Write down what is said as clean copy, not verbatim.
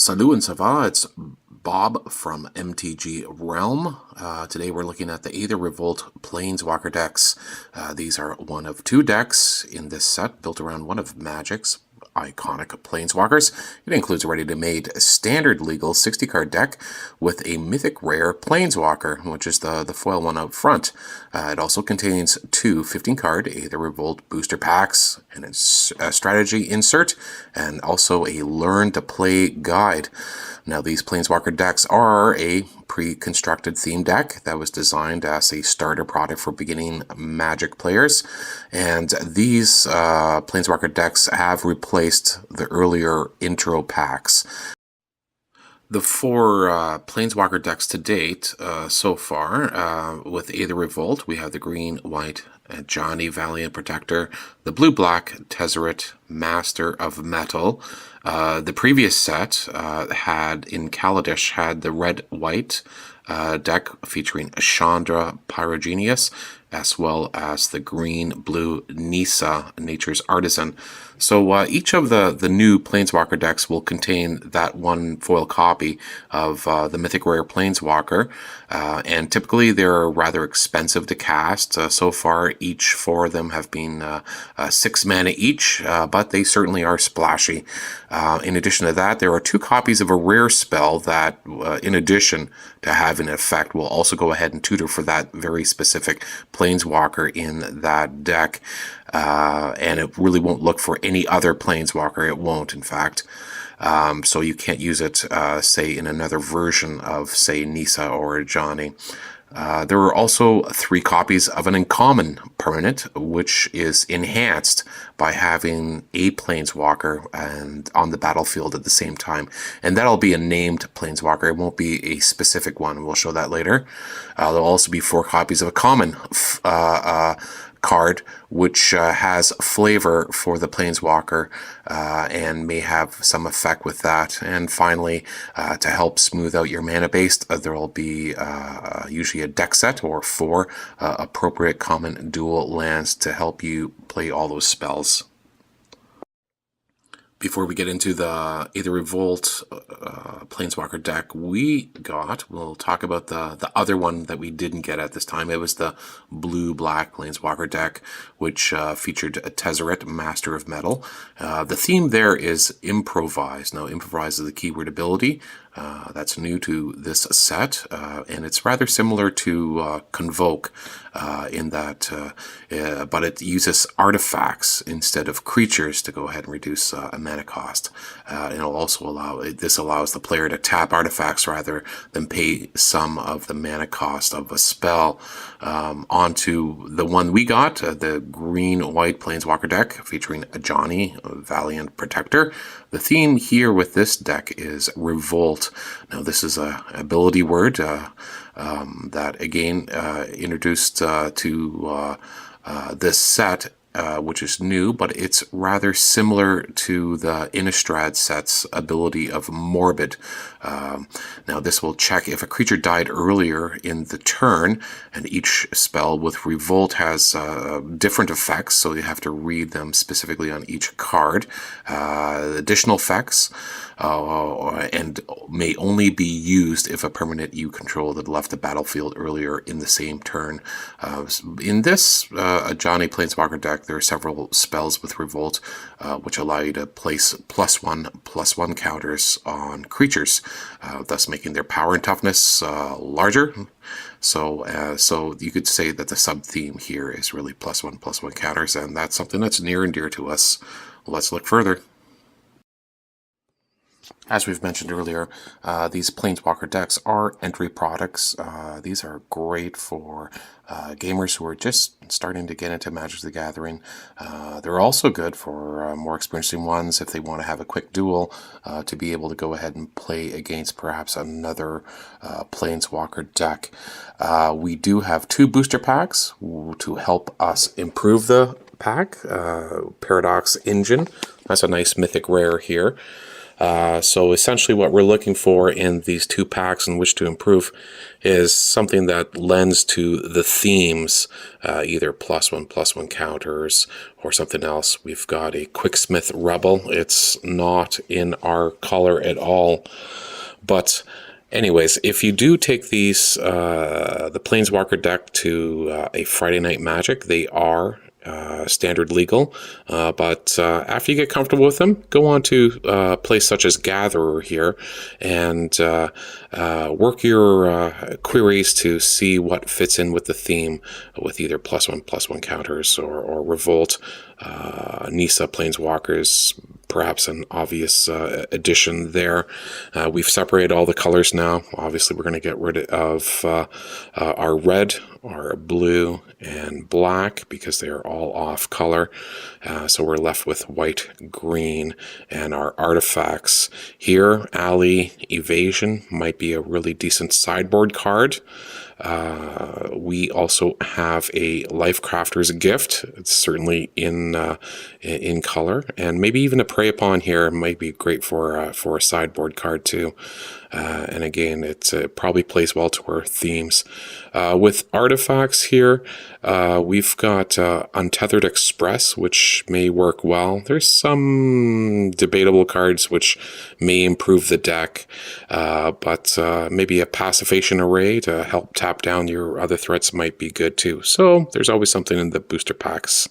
Salut and ça va, it's Bob from MTG Realm. Today we're looking at the Aether Revolt Planeswalker decks. These are one of two decks in this set built around one of Magic's iconic planeswalkers. It includes a ready-to-made standard legal 60-card deck with a mythic rare planeswalker, which is the foil one out front. It also contains two 15-card Aether Revolt booster packs and a strategy insert, and also a learn to play guide. Now, these planeswalker decks are a pre-constructed theme deck that was designed as a starter product for beginning Magic players, and these planeswalker decks have replaced the earlier intro packs. The four planeswalker decks to date so far, with Aether Revolt, we have the green-white Johnny Valiant Protector, the blue-black Tezzeret Master of Metal. The previous set had, in Kaladesh, had the red-white deck featuring Chandra Pyrogenius, as well as the green-blue Nissa, Nature's Artisan. So each of the new Planeswalker decks will contain that one foil copy of the Mythic Rare Planeswalker, and typically they're rather expensive to cast. So far, each four of them have been 6 mana each, but they certainly are splashy. In addition to that, there are two copies of a rare spell that, in addition to having an effect, will also go ahead and tutor for that very specific Planeswalker in that deck. And it really won't look for any other Planeswalker. It won't, in fact. So you can't use it, say, in another version of, say, Nissa or Johnny. There are also 3 copies of an uncommon permanent, which is enhanced by having a Planeswalker and on the battlefield at the same time. And that'll be a named Planeswalker. It won't be a specific one. We'll show that later. There'll also be 4 copies of a common card, which has flavor for the Planeswalker and may have some effect with that. And finally, to help smooth out your mana base, there will be usually a deck set or 4 appropriate common dual lands to help you play all those spells. Before we get into the Aether Revolt Planeswalker deck we'll talk about the other one that we didn't get at this time. It was the blue-black Planeswalker deck, which featured a Tezzeret, Master of Metal. The theme there is improvise. Now, improvise is the keyword ability. That's new to this set, and it's rather similar to Convoke in that, but it uses artifacts instead of creatures to go ahead and reduce a mana cost. And it'll also allows the player to tap artifacts rather than pay some of the mana cost of a spell. Onto the one we got, the green-white Planeswalker deck featuring a Johnny Valiant Protector. The theme here with this deck is Revolt. Now, this is a ability word that, again, introduced to this set, which is new, but it's rather similar to the Innistrad set's ability of Morbid. Now, this will check if a creature died earlier in the turn, and each spell with Revolt has different effects, so you have to read them specifically on each card. Additional effects and may only be used if a permanent you control that left the battlefield earlier in the same turn. In this Johnny Planeswalker deck, there are several spells with Revolt which allow you to place +1/+1 counters on creatures, thus making their power and toughness larger. So you could say that the sub-theme here is really +1/+1 counters, and that's something that's near and dear to us. Let's look further. As we've mentioned earlier, these Planeswalker decks are entry products. These are great for gamers who are just starting to get into Magic the Gathering. They're also good for more experienced ones if they want to have a quick duel to be able to go ahead and play against perhaps another Planeswalker deck. We do have 2 booster packs to help us improve the pack. Paradox Engine, that's a nice mythic rare here. So essentially what we're looking for in these 2 packs and which to improve is something that lends to the themes, either +1/+1 counters or something else. We've got a Quicksmith Rebel. It's not in our color at all, but anyways, if you do take these, the Planeswalker deck to a Friday Night Magic, they are standard legal, but after you get comfortable with them, go on to a place such as Gatherer here and work your queries to see what fits in with the theme with either +1/+1 counters or Revolt, Nisa Planeswalkers, perhaps an obvious addition there. We've separated all the colors now. Obviously, we're going to get rid of our red, our blue, and black because they are all off color. So we're left with white, green, and our artifacts. Here, Alley Evasion might be a really decent sideboard card. We also have a Lifecrafter's Gift. It's certainly in color, and maybe even a Prey Upon here might be great for a sideboard card too. And again, it probably plays well to our themes. With artifacts here, we've got Untethered Express, which may work well. There's some debatable cards which may improve the deck, but maybe a Passivation Array to help tap down your other threats might be good too. So there's always something in the booster packs.